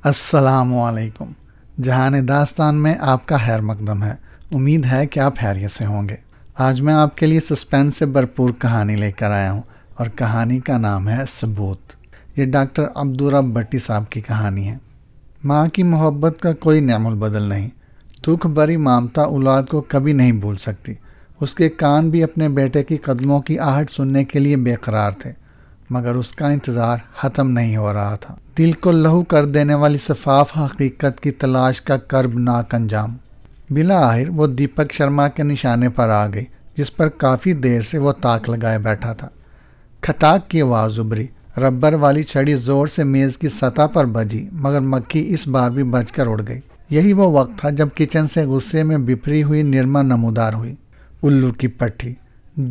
السلام علیکم۔ جہان داستان میں آپ کا خیر مقدم ہے۔ امید ہے کہ آپ خیریت سے ہوں گے۔ آج میں آپ کے لیے سسپینس سے بھرپور کہانی لے کر آیا ہوں اور کہانی کا نام ہے ثبوت۔ یہ ڈاکٹر عبدالرب بھٹی صاحب کی کہانی ہے۔ ماں کی محبت کا کوئی نعم البدل نہیں۔ دکھ بھری ممتا اولاد کو کبھی نہیں بھول سکتی۔ اس کے کان بھی اپنے بیٹے کی قدموں کی آہٹ سننے کے لیے بے قرار تھے، مگر اس کا انتظار ختم نہیں ہو رہا تھا۔ دل کو لہو کر دینے والی شفاف حقیقت کی تلاش کا کربناک انجام۔ بالآخر وہ دیپک شرما کے نشانے پر آ گئی، جس پر کافی دیر سے وہ تاک لگائے بیٹھا تھا۔ کھٹاک کی آواز ابھری، ربر والی چھڑی زور سے میز کی سطح پر بجی، مگر مکھی اس بار بھی بج کر اڑ گئی۔ یہی وہ وقت تھا جب کچن سے غصے میں بپھری ہوئی نرما نمودار ہوئی۔ الو کی پٹھی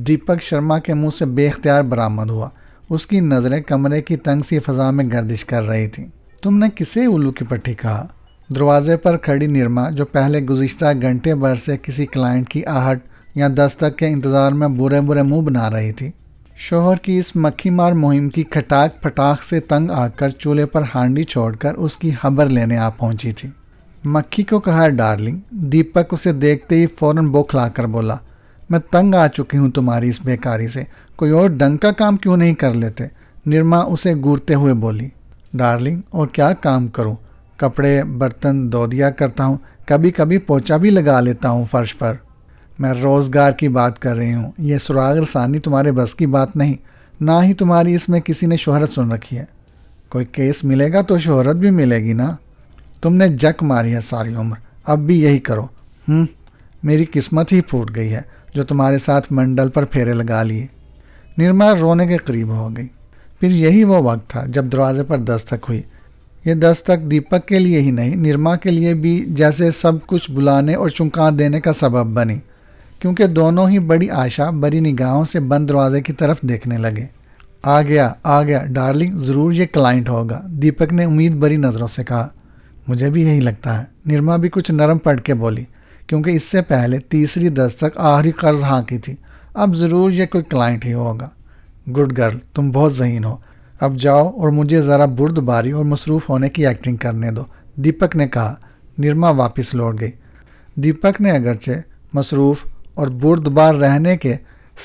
دیپک شرما کے منہ سے بے اختیار برآمد ہوا۔ اس کی نظریں کمرے کی تنگ سی فضا میں گردش کر رہی تھیں۔ تم نے کسے الو کی پٹھی کہا؟ دروازے پر کھڑی نرما، جو پہلے گزشتہ گھنٹے بھر سے کسی کلائنٹ کی آہٹ یا دستک کے انتظار میں برے برے منہ بنا رہی تھی، شوہر کی اس مکھی مار مہم کی کھٹاک پٹاخ سے تنگ آ کر چولہے پر ہانڈی چھوڑ کر اس کی خبر لینے آ پہنچی تھی۔ مکھی کو کہا ڈارلنگ۔ دیپک اسے دیکھتے ہی فوراً بوکھلا کر بولا، میں تنگ آ چکی ہوں تمہاری اس بیکاری سے، کوئی اور ڈنگ کا کام کیوں نہیں کر لیتے؟ نرما اسے گورتے ہوئے بولی۔ ڈارلنگ، اور کیا کام کروں؟ کپڑے برتن دھو دیا کرتا ہوں، کبھی کبھی پوچھا بھی لگا لیتا ہوں فرش پر۔ میں روزگار کی بات کر رہی ہوں، یہ سراغ رسانی تمہارے بس کی بات نہیں، نہ ہی تمہاری اس میں کسی نے شہرت سن رکھی ہے۔ کوئی کیس ملے گا تو شہرت بھی ملے گی نا۔ تم نے جک ماری ہے ساری عمر، اب بھی یہی کرو۔ میری قسمت ہی پھوٹ گئی ہے جو تمہارے ساتھ منڈل پر پھیرے لگا لیے۔ نرما رونے کے قریب ہو گئی۔ پھر یہی وہ وقت تھا جب دروازے پر دستک ہوئی۔ یہ دستک دیپک کے لیے ہی نہیں، نرما کے لیے بھی جیسے سب کچھ بلانے اور چونکا دینے کا سبب بنی، کیونکہ دونوں ہی بڑی آشا بری نگاہوں سے بند دروازے کی طرف دیکھنے لگے۔ آ گیا ڈارلنگ، ضرور یہ کلائنٹ ہوگا، دیپک نے امید بری نظروں سے کہا۔ مجھے بھی یہی لگتا ہے، نرما بھی کچھ نرم پڑ کے بولی، کیونکہ اس سے پہلے تیسری دستک آخری قرض ہاں کی تھی۔ اب ضرور یہ کوئی کلائنٹ ہی ہوگا۔ گڈ گرل، تم بہت ذہین ہو، اب جاؤ اور مجھے ذرا بردباری اور مصروف ہونے کی ایکٹنگ کرنے دو، دیپک نے کہا۔ نرما واپس لوٹ گئی۔ دیپک نے اگرچہ مصروف اور بردبار رہنے کے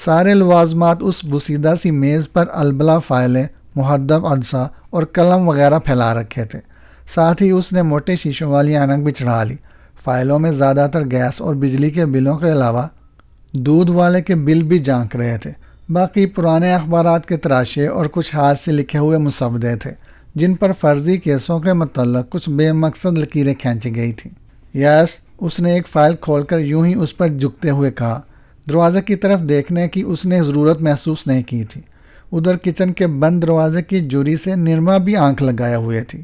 سارے لوازمات اس بسیدہ سی میز پر البلا فائلیں، محدب عدسہ اور قلم وغیرہ پھیلا رکھے تھے، ساتھ ہی اس نے موٹے شیشوں والی اینک بھی چڑھا لی۔ فائلوں میں زیادہ تر گیس اور بجلی کے بلوں کے علاوہ دودھ والے کے بل بھی جھانک رہے تھے۔ باقی پرانے اخبارات کے تراشے اور کچھ ہاتھ سے لکھے ہوئے مسودے تھے، جن پر فرضی کیسوں کے متعلق کچھ بے مقصد لکیریں کھینچی گئی تھیں۔ یس، اس نے ایک فائل کھول کر یوں ہی اس پر جھکتے ہوئے کہا۔ دروازے کی طرف دیکھنے کی اس نے ضرورت محسوس نہیں کی تھی۔ ادھر کچن کے بند دروازے کی جوری سے نرما بھی آنکھ لگائے ہوئے تھی۔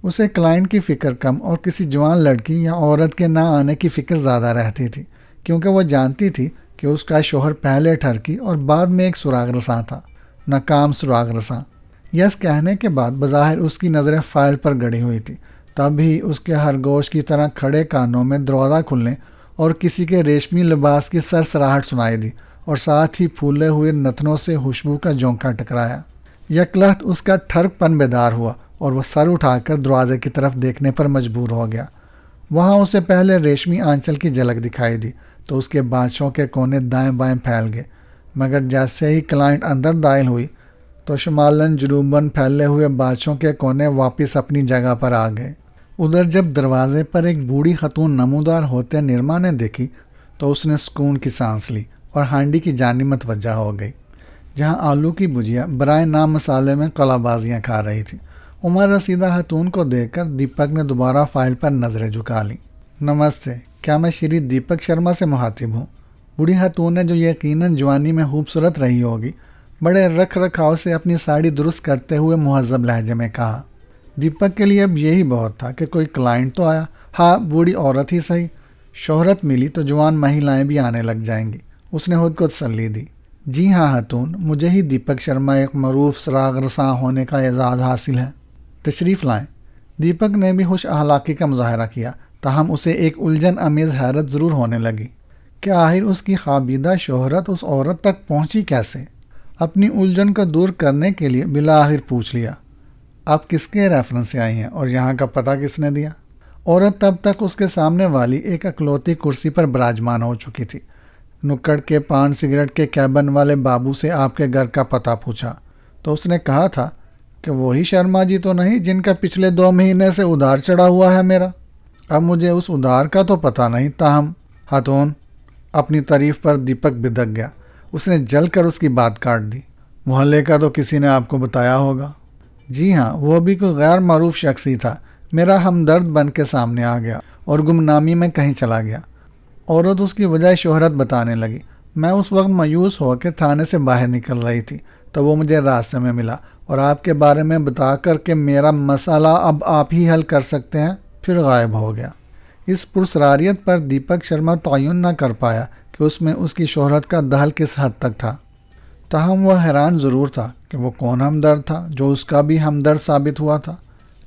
اسے کلائنٹ کی فکر کم اور کسی جوان لڑکی یا عورت کے نہ آنے کی فکر زیادہ رہتی تھی، کیونکہ وہ جانتی تھی کہ اس کا شوہر پہلے ٹھرکی اور بعد میں ایک سراغ رساں تھا، ناکام سراغ رساں۔ یس کہنے کے بعد بظاہر اس کی نظریں فائل پر گڑی ہوئی تھی، تب ہی اس کے خرگوش کی طرح کھڑے کانوں میں دروازہ کھلنے اور کسی کے ریشمی لباس کی سرسراہٹ سنائی دی، اور ساتھ ہی پھولے ہوئے نتنوں سے خوشبو کا جھونکا ٹکرایا۔ یکلخت اس کا ٹھرک پن بیدار ہوا اور وہ سر اٹھا کر دروازے کی طرف دیکھنے پر مجبور ہو گیا۔ وہاں اسے پہلے ریشمی آنچل کی جھلک دکھائی دی تو اس کے بانچوں کے کونے دائیں بائیں پھیل گئے، مگر جیسے ہی کلائنٹ اندر داخل ہوئی تو شمالاً جنوباً پھیلے ہوئے بانچوں کے کونے واپس اپنی جگہ پر آ گئے۔ ادھر جب دروازے پر ایک بوڑھی خاتون نمودار ہوتے نرما نے دیکھی تو اس نے سکون کی سانس لی اور ہانڈی کی جانب متوجہ ہو گئی، جہاں آلو کی بھجیا برائے نام مسالے میں قلا بازیاں کھا رہی تھی۔ عمر رسیدہ خاتون کو دیکھ کر دیپک نے دوبارہ فائل پر نظریں جھکا لیں۔ نمستے، کیا میں شری دیپک شرما سے مخاطب ہوں؟ بوڑھی خاتون نے، جو یقیناً جوانی میں خوبصورت رہی ہوگی، بڑے رکھ رکھاؤ سے اپنی ساڑی درست کرتے ہوئے مہذب لہجے میں کہا۔ دیپک کے لیے اب یہی بہت تھا کہ کوئی کلائنٹ تو آیا، ہاں بوڑھی عورت ہی صحیح، شہرت ملی تو جوان مہیلائیں بھی آنے لگ جائیں گی، اس نے خود کو تسلی دی۔ جی ہاں خاتون، مجھے ہی دیپک شرما ایک معروف سراغ رساں ہونے کا اعزاز حاصل ہے، تشریف لائیں۔ دیپک نے بھی خوش اخلاقی کا مظاہرہ کیا، تاہم اسے ایک الجھن امیز حیرت ضرور ہونے لگی کہ آخر اس کی خوابیدہ شہرت اس عورت تک پہنچی کیسے۔ اپنی الجھن کو دور کرنے کے لیے بالآخر پوچھ لیا، آپ کس کے ریفرنس سے آئی ہیں اور یہاں کا پتہ کس نے دیا؟ عورت تب تک اس کے سامنے والی ایک اکلوتی کرسی پر براجمان ہو چکی تھی۔ نکڑ کے پان سگریٹ کے کیبن والے بابو سے آپ کے گھر کا پتہ پوچھا تو اس نے کہا تھا کہ وہی شرما جی تو نہیں جن کا پچھلے 2 مہینے سے ادھار چڑھا ہوا ہے میرا؟ اب مجھے اس ادھار کا تو پتہ نہیں، تاہم خاتون، اپنی تعریف پر دیپک بدک گیا۔ اس نے جل کر اس کی بات کاٹ دی۔ محلے کا تو کسی نے آپ کو بتایا ہوگا؟ جی ہاں، وہ بھی کوئی غیر معروف شخص ہی تھا، میرا ہمدرد بن کے سامنے آ گیا اور گمنامی میں کہیں چلا گیا۔ عورت اس کی وجہ شہرت بتانے لگی۔ میں اس وقت مایوس ہو کے تھانے سے باہر نکل رہی تھی تو وہ مجھے راستے میں ملا اور آپ کے بارے میں بتا کر کہ میرا مسئلہ اب آپ ہی حل کر سکتے ہیں، پھر غائب ہو گیا۔ اس پرسراریت پر دیپک شرما تعین نہ کر پایا کہ اس میں اس کی شہرت کا دخل کس حد تک تھا، تاہم وہ حیران ضرور تھا کہ وہ کون ہمدرد تھا جو اس کا بھی ہمدرد ثابت ہوا تھا۔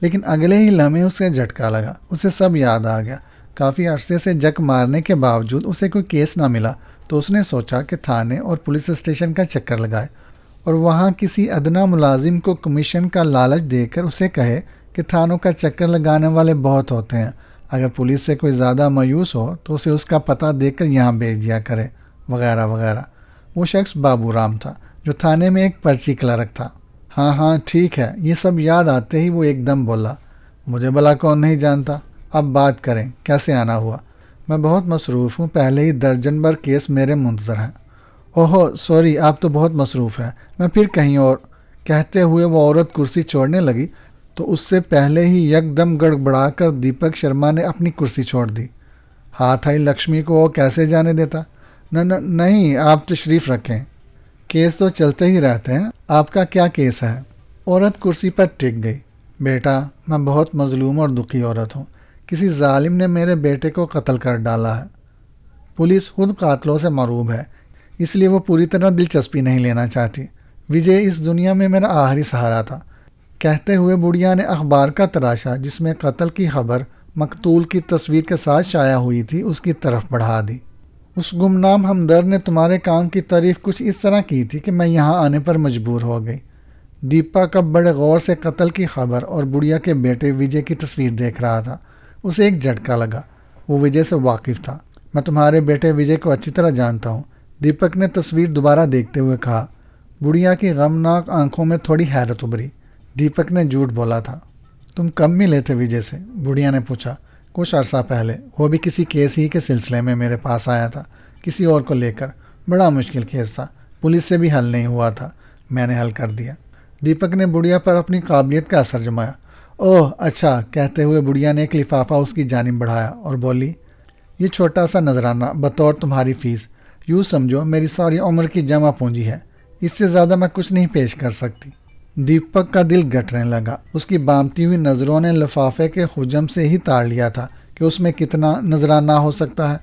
لیکن اگلے ہی لمحے اسے جھٹکا لگا، اسے سب یاد آ گیا۔ کافی عرصے سے جک مارنے کے باوجود اسے کوئی کیس نہ ملا تو اس نے سوچا کہ تھانے اور پولیس اسٹیشن کا چکر لگائے اور وہاں کسی ادنا ملازم کو کمیشن کا لالچ دے کر اسے کہے کہ تھانوں کا چکر لگانے والے بہت ہوتے ہیں، اگر پولیس سے کوئی زیادہ مایوس ہو تو اسے اس کا پتہ دے کر یہاں بھیج دیا کرے، وغیرہ وغیرہ۔ وہ شخص بابو رام تھا جو تھانے میں ایک پرچی کلرک تھا۔ ہاں ٹھیک ہے، یہ سب یاد آتے ہی وہ ایک دم بولا، مجھے بھلا کون نہیں جانتا، اب بات کریں، کیسے آنا ہوا؟ میں بہت مصروف ہوں، پہلے ہی درجن بھر کیس میرے منتظر ہیں۔ اوہو سوری، آپ تو بہت مصروف ہیں، میں پھر کہیں اور۔ کہتے ہوئے وہ عورت کرسی چھوڑنے لگی تو اس سے پہلے ہی یک دم گڑبڑا کر دیپک شرما نے اپنی کرسی چھوڑ دی۔ ہاتھ آئی لکشمی کو وہ کیسے جانے دیتا؟ نہیں، آپ تشریف رکھیں، کیس تو چلتے ہی رہتے ہیں، آپ کا کیا کیس ہے؟ عورت کرسی پر ٹک گئی۔ بیٹا، میں بہت مظلوم اور دکھی عورت ہوں، کسی ظالم نے میرے بیٹے کو قتل کر ڈالا ہے۔ پولیس خود قاتلوں سے مرعوب ہے، اس لیے وہ پوری طرح دلچسپی نہیں لینا چاہتی۔ وجے اس دنیا میں میرا آخری سہارا تھا۔ کہتے ہوئے بڑھیا نے اخبار کا تراشا جس میں قتل کی خبر مقتول کی تصویر کے ساتھ شائع ہوئی تھی اس کی طرف بڑھا دی۔ اس گمنام ہمدرد نے تمہارے کام کی تعریف کچھ اس طرح کی تھی کہ میں یہاں آنے پر مجبور ہو گئی۔ دیپک اب بڑے غور سے قتل کی خبر اور بڑھیا کے بیٹے وجے کی تصویر دیکھ رہا تھا۔ اسے ایک جھٹکا لگا، وہ وجے سے واقف تھا۔ میں تمہارے بیٹے وجے کو اچھی طرح جانتا ہوں، دیپک نے تصویر دوبارہ دیکھتے ہوئے کہا۔ بڑھیا کی غمناک آنکھوں میں تھوڑی حیرت ابھری۔ دیپک نے جھوٹ بولا تھا۔ تم کب ملے تھے وجے سے؟ بڑھیا نے پوچھا۔ کچھ عرصہ پہلے، وہ بھی کسی کیس ہی کے سلسلے میں میرے پاس آیا تھا، کسی اور کو لے کر۔ بڑا مشکل کیس تھا، پولیس سے بھی حل نہیں ہوا تھا، میں نے حل کر دیا۔ دیپک نے بڑھیا پر اپنی قابلیت کا اثر جمایا۔ اوہ اچھا، کہتے ہوئے بڑھیا نے ایک لفافہ اس کی جانب بڑھایا اور بولی، یہ چھوٹا سا نذرانہ بطور تمہاری فیس، یوں سمجھو میری ساری عمر کی جمع پونجی ہے، اس سے زیادہ میں کچھ نہیں پیش کر سکتی۔ دیپک کا دل گھٹنے لگا، اس کی بامتی ہوئی نظروں نے لفافے کے حجم سے ہی تاڑ لیا تھا کہ اس میں کتنا نذرانہ ہو سکتا ہے۔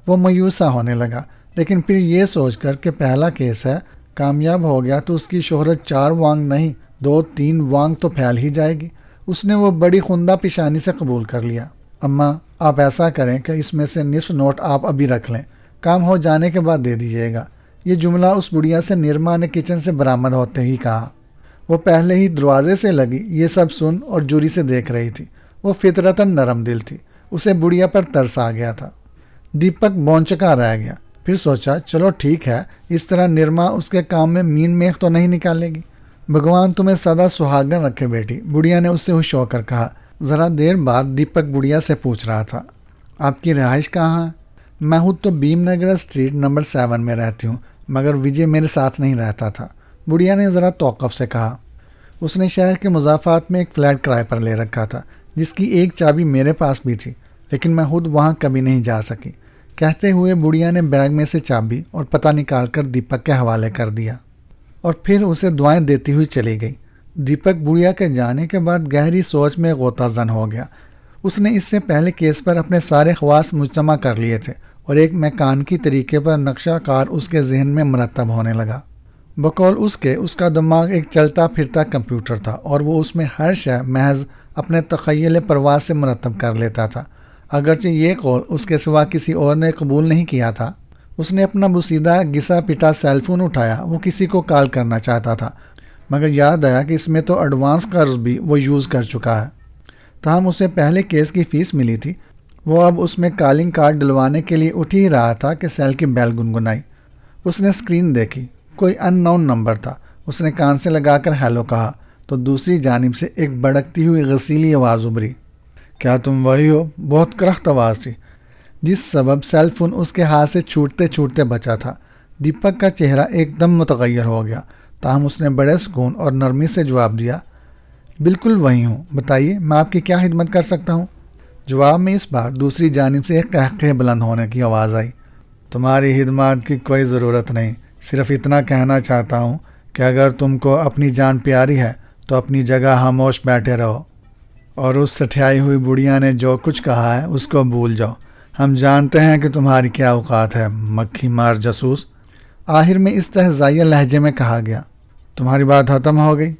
وہ مایوسا ہونے لگا، لیکن پھر یہ سوچ کر کہ پہلا کیس ہے، کامیاب ہو گیا تو اس کی شہرت 4 وانگ نہیں 2-3 وانگ تو پھیل ہی جائے گی۔ اس نے وہ بڑی خندہ پیشانی سے قبول کر لیا۔ اماں، آپ ایسا کریں کہ اس میں سے نصف نوٹ آپ ابھی رکھ لیں، کام ہو جانے کے بعد دے دیجیے گا۔ یہ جملہ اس بڑھیا سے نرما نے کچن سے برآمد ہوتے ہی کہا۔ وہ پہلے ہی دروازے سے لگی یہ سب سن اور جوری سے دیکھ رہی تھی۔ وہ فطرتاً نرم دل تھی، اسے بڑھیا پر ترس آ گیا تھا۔ دیپک بونچکا رہ گیا، پھر سوچا چلو ٹھیک ہے، اس طرح نرما اس کے کام میں مین میخ تو نہیں نکالے گی۔ بھگوان تمہیں سدا سہاگن رکھے بیٹی، بڑھیا نے اس سے خوش ہو کر کہا۔ ذرا دیر بعد دیپک بڑھیا سے پوچھ رہا تھا، آپ کی رہائش کہاں ہے؟ میں خود تو بھیم نگر اسٹریٹ نمبر 7 میں رہتی ہوں، مگر وجے میرے ساتھ نہیں رہتا تھا، بڑھیا نے ذرا توقف سے کہا۔ اس نے شہر کے مضافات میں ایک فلیٹ کرائے پر لے رکھا تھا جس کی ایک چابی میرے پاس بھی تھی، لیکن میں خود وہاں کبھی نہیں جا سکی۔ کہتے ہوئے بڑھیا نے بیگ میں سے چابی اور پتہ نکال کر دیپک کے حوالے کر دیا اور پھر اسے دعائیں دیتی ہوئی چلی گئی۔ دیپک بڑھیا کے جانے کے بعد گہری سوچ میں غوطہ زن ہو گیا۔ اس نے اس سے پہلے کیس پر اپنے سارے خواص مجتمع کر لیے تھے اور ایک میکانیکی طریقے پر نقشہ کار اس کے ذہن میں مرتب ہونے لگا۔ بقول اس کا دماغ ایک چلتا پھرتا کمپیوٹر تھا اور وہ اس میں ہر شے محض اپنے تخیل پرواز سے مرتب کر لیتا تھا، اگرچہ یہ قول اس کے سوا کسی اور نے قبول نہیں کیا تھا۔ اس نے اپنا بوسیدہ گھسا پٹا سیل فون اٹھایا، وہ کسی کو کال کرنا چاہتا تھا، مگر یاد آیا کہ اس میں تو ایڈوانس قرض بھی وہ یوز کر چکا ہے۔ تاہم اسے پہلے کیس کی فیس ملی تھی، وہ اب اس میں کالنگ کارڈ ڈلوانے کے لیے اٹھ ہی رہا تھا کہ سیل کی بیل گنگنائی۔ اس نے اسکرین دیکھی، کوئی ان نون نمبر تھا۔ اس نے کان سے لگا کر ہیلو کہا تو دوسری جانب سے ایک بڑکتی ہوئی غسیلی آواز ابھری۔ کیا تم وہی ہو؟ بہت کرخت آواز تھی، جس سبب سیل فون اس کے ہاتھ سے چھوٹتے چھوٹتے بچا تھا۔ دیپک کا چہرہ ایک دم متغیر ہو گیا، تاہم اس نے بڑے سکون اور نرمی سے جواب دیا، بالکل وہی ہوں، بتائیے میں آپ کی کیا خدمت کر سکتا ہوں؟ جواب میں اس بار دوسری جانب سے ایک قہقہے بلند ہونے کی آواز آئی۔ تمہاری خدمات کی کوئی ضرورت نہیں، صرف اتنا کہنا چاہتا ہوں کہ اگر تم کو اپنی جان پیاری ہے تو اپنی جگہ خاموش بیٹھے رہو، اور اس سٹھیائی ہوئی بڑھیا نے جو کچھ کہا ہے اس کو بھول جاؤ۔ ہم جانتے ہیں کہ تمہاری کیا اوقات ہے، مکھی مار جاسوس۔ آخر میں استہزائیہ لہجے میں کہا گیا۔ تمہاری بات ختم ہو گئی؟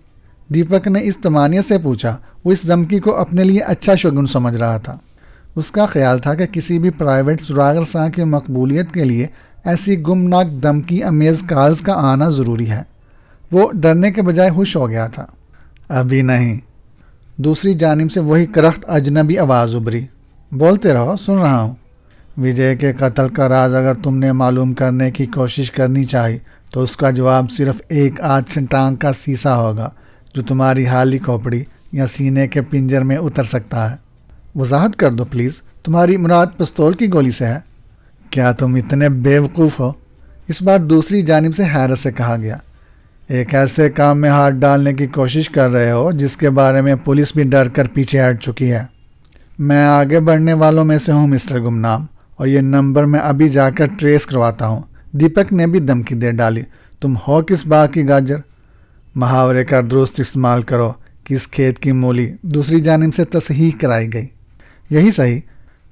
دیپک نے اس طمانیت سے پوچھا۔ وہ اس دھمکی کو اپنے لیے اچھا شگن سمجھ رہا تھا۔ اس کا خیال تھا کہ کسی بھی پرائیویٹ سراغ رساں کی مقبولیت کے لیے ایسی گمناک دھمکی امیز کالز کا آنا ضروری ہے۔ وہ ڈرنے کے بجائے خوش ہو گیا تھا۔ ابھی نہیں۔ دوسری جانب سے وہی کرخت اجنبی آواز ابھری۔ بولتے رہو، سن رہا ہوں۔ وجے کے قتل کا راز اگر تم نے معلوم کرنے کی کوشش کرنی چاہی تو اس کا جواب صرف ایک آدھ سے ٹانگ کا سیسا ہوگا جو تمہاری حالی کھوپڑی یا سینے کے پنجر میں اتر سکتا ہے۔ وضاحت کر دو پلیز، تمہاری مراد پستول کی گولی سے ہے؟ کیا تم اتنے بیوقوف ہو؟ اس بار دوسری جانب سے حیرت سے کہا گیا۔ ایک ایسے کام میں ہاتھ ڈالنے کی کوشش کر رہے ہو جس کے بارے میں پولیس بھی ڈر کر پیچھے ہٹ چکی ہے۔ میں آگے بڑھنے والوں میں سے ہوں مسٹر گمنام، اور یہ نمبر میں ابھی جا کر ٹریس کرواتا ہوں۔ دیپک نے بھی دھمکی دے ڈالی۔ تم ہو کس باغ کی گاجر؟ محاورے کا درست استعمال کرو، کس کھیت کی مولی؟ دوسری جانب سے تصحیح کرائی گئی۔ یہی صحیح۔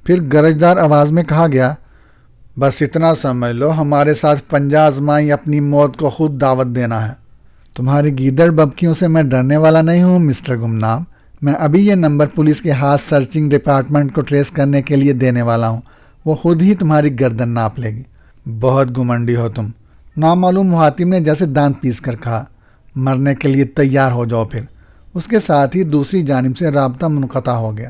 پھر گرجدار آواز میں کہا گیا، بس اتنا سمجھ لو ہمارے ساتھ پنجہ آزمائی اپنی موت کو خود دعوت دینا ہے۔ تمہاری گیدڑ ببکیوں سے میں ڈرنے والا نہیں ہوں مسٹر گمنام۔ میں ابھی یہ نمبر پولیس کے ہاتھ سرچنگ ڈپارٹمنٹ کو ٹریس کرنے کے لیے دینے والا ہوں۔ وہ خود ہی تمہاری گردن ناپ لے گی۔ بہت گمنڈی ہو تم، نامعلوم محاتم نے جیسے دانت پیس کر کہا۔ مرنے کے لیے تیار ہو جاؤ پھر۔ اس کے ساتھ ہی دوسری جانب سے رابطہ منقطع ہو گیا۔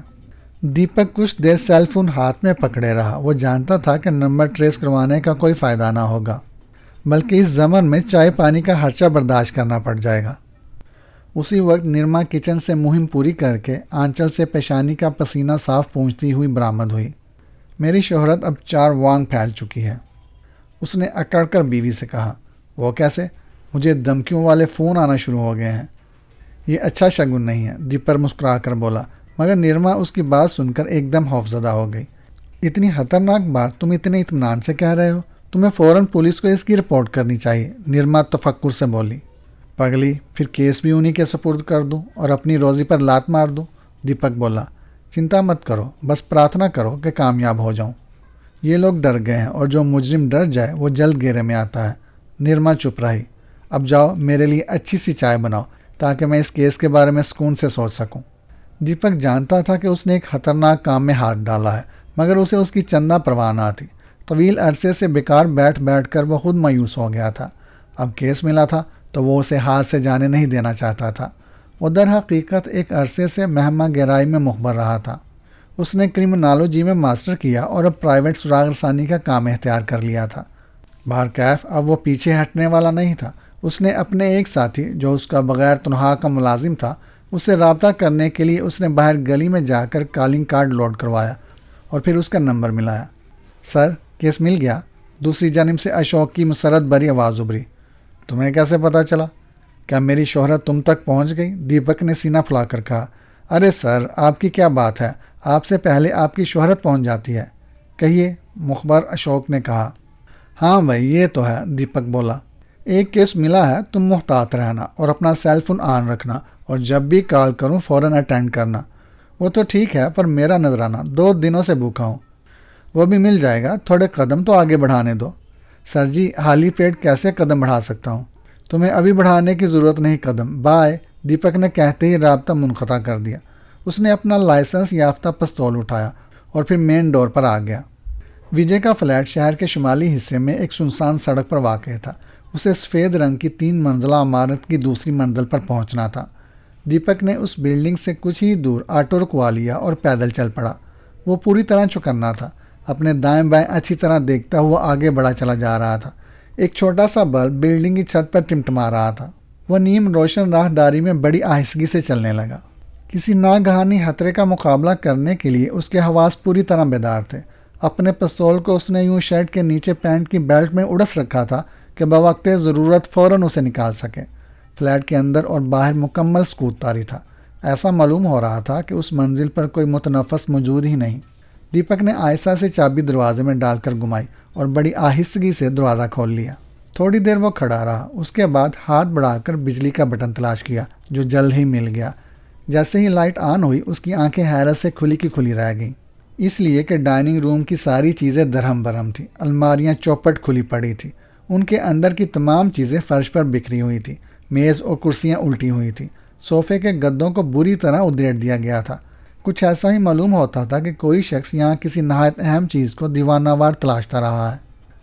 دیپک کچھ دیر سیل فون ہاتھ میں پکڑے رہا۔ وہ جانتا تھا کہ نمبر ٹریس کروانے کا کوئی فائدہ نہ ہوگا، بلکہ اس زمن میں چائے پانی کا خرچہ برداشت کرنا پڑ جائے گا۔ اسی وقت نرما کچن سے مہم پوری کر کے آنچل سے پیشانی کا پسینہ صاف پونچھتی ہوئی برآمد ہوئی۔ میری شہرت اب 4 وانگ پھیل چکی ہے، اس نے اکڑ کر بیوی سے کہا۔ وہ کیسے؟ مجھے دھمکیوں والے فون آنا شروع ہو گئے ہیں۔ یہ اچھا شگن نہیں ہے، دیپک مسکرا کر بولا، مگر نرما اس کی بات سن کر ایک دم خوفزدہ ہو گئی۔ اتنی خطرناک بات تم اتنے اطمینان سے کہہ رہے ہو؟ تمہیں فوراً پولیس کو اس کی رپورٹ کرنی چاہیے، نرما تفکر سے بولی۔ پگلی، پھر کیس بھی انہی کے سپرد کر دوں اور اپنی روزی پر لات مار دوں؟ دیپک بولا۔ چنتا مت کرو، بس پرارتھنا کرو کہ کامیاب ہو جاؤں۔ یہ لوگ ڈر گئے ہیں، اور جو مجرم ڈر جائے وہ جلد گھیرے میں آتا ہے۔ نرما چپ رہی۔ اب جاؤ میرے لیے اچھی سی چائے بناؤ تاکہ میں اس کیس کے بارے میں سکون سے سوچ سکوں۔ دیپک جانتا تھا کہ اس نے ایک خطرناک کام میں ہاتھ ڈالا ہے، مگر اسے اس کی چندہ پرواہ نہ تھی۔ طویل عرصے سے بیکار بیٹھ بیٹھ کر وہ خود مایوس ہو گیا تھا۔ اب کیس ملا تھا تو وہ اسے ہاتھ سے جانے نہیں دینا چاہتا تھا۔ وہ در حقیقت ایک عرصے سے مہمہ گہرائی میں مخبر رہا تھا۔ اس نے کرمنالوجی میں ماسٹر کیا اور اب پرائیویٹ سراغ رسانی کا کام اختیار کر لیا تھا۔ بہرکیف اب وہ پیچھے ہٹنے والا نہیں تھا۔ اس نے اپنے ایک ساتھی جو اس کا بغیر تنخواہ کا ملازم تھا، اس سے رابطہ کرنے کے لیے اس نے باہر گلی میں جا کر کالنگ کارڈ لوڈ کروایا اور پھر اس کا نمبر ملایا۔ سر، کیس مل گیا؟ دوسری جانب سے اشوک کی مسرت بھری آواز ابھری۔ تمہیں کیسے پتہ چلا؟ کیا میری شہرت تم تک پہنچ گئی؟ دیپک نے سینہ پھلا کر کہا۔ ارے سر، آپ کی کیا بات ہے، آپ سے پہلے آپ کی شہرت پہنچ جاتی ہے۔ کہیے، مخبر اشوک نے کہا۔ ہاں بھائی، یہ تو ہے، دیپک بولا۔ ایک کیس ملا ہے، تم محتاط رہنا اور اپنا سیل فون آن رکھنا، اور جب بھی کال کروں فوراً اٹینڈ کرنا۔ وہ تو ٹھیک ہے، پر میرا نذرانہ 2 دنوں سے بھوکا ہوں۔ وہ بھی مل جائے گا، تھوڑے قدم تو آگے بڑھانے دو۔ سر جی، خالی پیٹ کیسے قدم بڑھا سکتا ہوں؟ تمہیں ابھی بڑھانے کی ضرورت نہیں قدم، بائے۔ دیپک نے کہتے ہی رابطہ منقطع کر دیا۔ اس نے اپنا لائسنس یافتہ پستول اٹھایا اور پھر مین ڈور پر آ گیا۔ وجے کا فلیٹ شہر کے شمالی حصے میں ایک سنسان سڑک پر واقع تھا۔ اسے سفید رنگ کی 3 منزلہ عمارت کی دوسری منزل پر پہنچنا تھا۔ دیپک نے اس بلڈنگ سے کچھ ہی دور آٹو رکوا لیا اور پیدل چل پڑا۔ وہ پوری طرح چوکنا تھا، اپنے دائیں بائیں اچھی طرح دیکھتا ہوا آگے بڑھا چلا جا رہا تھا۔ ایک چھوٹا سا بلب بلڈنگ کی چھت پر ٹمٹما رہا تھا۔ وہ نیم روشن راہداری میں بڑی آہستگی سے چلنے لگا۔ کسی ناگہانی خطرے کا مقابلہ کرنے کے لیے اس کے حواس پوری طرح بیدار تھے۔ اپنے پستول کو اس نے یوں شرٹ کے نیچے پینٹ کی بیلٹ میں اڑس رکھا تھا کہ بوقت ضرورت فوراً اسے نکال سکے۔ فلیٹ کے اندر اور باہر مکمل سکوت طاری تھا۔ ایسا معلوم ہو رہا تھا کہ اس منزل پر کوئی متنفس موجود ہی نہیں۔ دیپک نے آہستہ سے چابی دروازے میں ڈال کر گھمائی اور بڑی آہستگی سے دروازہ کھول لیا۔ تھوڑی دیر وہ کھڑا رہا، اس کے بعد ہاتھ بڑھا کر بجلی کا بٹن تلاش کیا، جو جلد ہی مل گیا۔ جیسے ہی لائٹ آن ہوئی، اس کی آنکھیں حیرت سے کھلی کی کھلی رہ گئیں، اس لیے کہ ڈائننگ روم کی ساری چیزیں درہم برہم تھیں۔ الماریاں چوپٹ کھلی پڑی تھیں، ان کے اندر کی تمام چیزیں فرش پر بکھری ہوئی تھیں۔ میز اور کرسیاں الٹی ہوئی تھیں۔ صوفے کے گدوں کو بری طرح ادھیڑ دیا گیا تھا۔ کچھ ایسا ہی معلوم ہوتا تھا کہ کوئی شخص یہاں کسی نہایت اہم چیز کو دیوانہ وار تلاشتا رہا ہے۔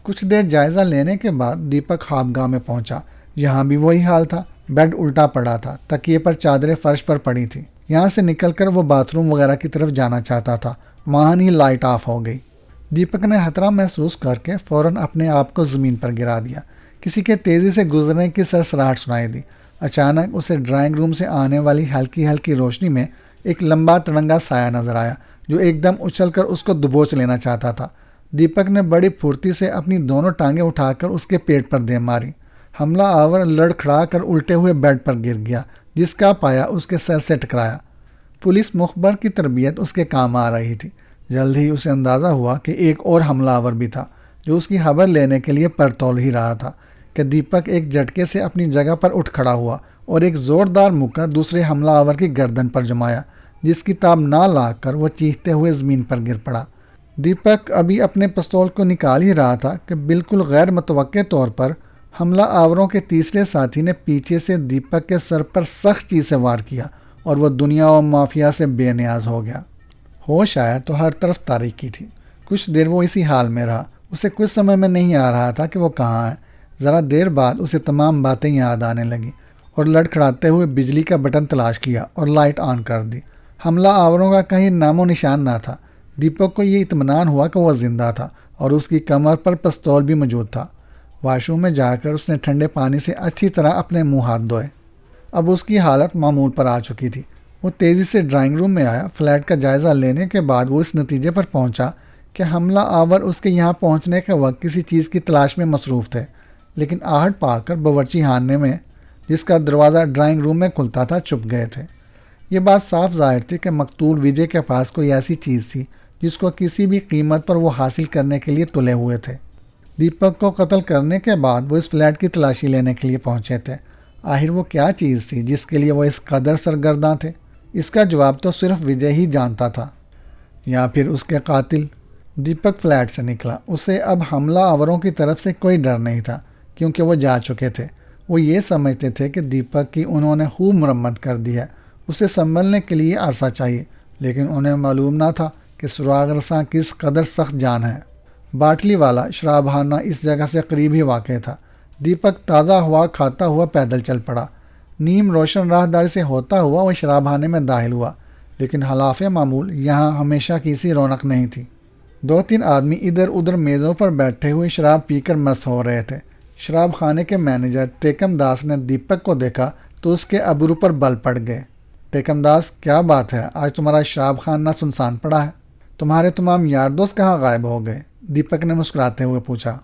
کچھ دیر جائزہ لینے کے بعد دیپک خوابگاہ میں پہنچا۔ یہاں بھی وہی حال تھا، بیڈ الٹا پڑا تھا، تکیے پر چادریں فرش پر پڑی تھیں۔ یہاں سے نکل کر وہ باتھ روم وغیرہ کی طرف جانا چاہتا تھا، وہاں ہی لائٹ آف ہو گئی۔ دیپک نے خطرہ محسوس کر کے فوراً اپنے آپ کو زمین پر گرا دیا۔ کسی کے تیزی سے گزرنے کی سرسراہٹ سنائی دی۔ اچانک اسے ڈرائنگ روم سے آنے والی ہلکی ہلکی روشنی میں ایک لمبا تڑنگا سایہ نظر آیا، جو ایک دم اچھل کر اس کو دبوچ لینا چاہتا تھا۔ دیپک نے بڑی پھرتی سے اپنی دونوں ٹانگیں اٹھا کر اس کے پیٹ پر دے ماری۔ حملہ آور لڑکھڑا کر الٹے ہوئے بیڈ پر گر گیا، جس کا پایا اس کے سر سے ٹکرایا۔ پولیس مخبر کی تربیت اس کے کام آ رہی تھی۔ جلد ہی اسے اندازہ ہوا کہ ایک اور حملہ آور بھی تھا، جو اس کی خبر لینے کے لیے پرتول ہی رہا تھا کہ دیپک ایک جھٹکے سے اپنی جگہ پر اٹھ کھڑا ہوا اور ایک زوردار مکہ دوسرے حملہ آور کی گردن پر جمایا، جس کی تاب نہ لا کر وہ چیختے ہوئے زمین پر گر پڑا۔ دیپک ابھی اپنے پستول کو نکال ہی رہا تھا کہ بالکل غیر متوقع طور پر حملہ آوروں کے تیسرے ساتھی نے پیچھے سے دیپک کے سر پر سخت چیز سے وار کیا اور وہ دنیا و مافیا سے بے نیاز ہو گیا۔ ہوش آیا تو ہر طرف تاریکی تھی۔ کچھ دیر وہ اسی حال میں رہا۔ اسے کچھ سمے میں نہیں آ رہا تھا کہ وہ کہاں ہے۔ ذرا دیر بعد اسے تمام باتیں یاد آنے لگیں اور لڑکھڑاتے ہوئے بجلی کا بٹن تلاش کیا اور لائٹ آن کر دی۔ حملہ آوروں کا کہیں نام و نشان نہ تھا۔ دیپک کو یہ اطمینان ہوا کہ وہ زندہ تھا اور اس کی کمر پر پستول بھی موجود تھا۔ واش روم میں جا کر اس نے ٹھنڈے پانی سے اچھی طرح اپنے منہ ہاتھ دھوئے۔ اب اس کی حالت معمول پر آ چکی تھی۔ وہ تیزی سے ڈرائنگ روم میں آیا۔ فلیٹ کا جائزہ لینے کے بعد وہ اس نتیجے پر پہنچا کہ حملہ آور اس کے یہاں پہنچنے کے وقت کسی چیز کی تلاش میں مصروف تھے، لیکن آہٹ پا کر باورچی خانے میں، جس کا دروازہ ڈرائنگ روم میں کھلتا تھا، چھپ گئے تھے۔ یہ بات صاف ظاہر تھی کہ مقتول وجے کے پاس کوئی ایسی چیز تھی جس کو کسی بھی قیمت پر وہ حاصل کرنے کے لیے تلے ہوئے تھے۔ دیپک کو قتل کرنے کے بعد وہ اس فلیٹ کی تلاشی لینے کے لیے پہنچے تھے۔ آخر وہ کیا چیز تھی جس کے لیے وہ اس قدر سرگرداں تھے؟ اس کا جواب تو صرف وجے ہی جانتا تھا، یا پھر اس کے قاتل۔ دیپک فلیٹ سے نکلا۔ اسے اب حملہ آوروں کی طرف سے کوئی ڈر نہیں تھا، کیونکہ وہ جا چکے تھے۔ وہ یہ سمجھتے تھے کہ دیپک کی انہوں نے خوب مرمت کر دی ہے، اسے سنبھلنے کے لیے عرصہ چاہیے، لیکن انہیں معلوم نہ تھا کہ سراغ رساں کس قدر سخت جان ہے۔ باٹلی والا شراب خانہ اس جگہ سے قریب ہی واقع تھا۔ دیپک تازہ ہوا کھاتا ہوا پیدل چل پڑا۔ نیم روشن راہداری سے ہوتا ہوا وہ شراب خانے میں داخل ہوا، لیکن خلاف معمول یہاں ہمیشہ کسی رونق نہیں تھی۔ 2-3 آدمی ادھر ادھر میزوں پر بیٹھے ہوئے شراب پی کر مست ہو رہے تھے۔ شراب خانے کے مینیجر ٹیکم داس نے دیپک کو دیکھا تو اس کے ابرو پر بل پڑ گئے۔ ٹیکم داس، کیا بات ہے؟ آج تمہارا شراب خانہ سنسان پڑا ہے۔ تمہارے تمام یار دوست کہاں غائب ہو گئے؟ دیپک نے مسکراتے ہوئے پوچھا۔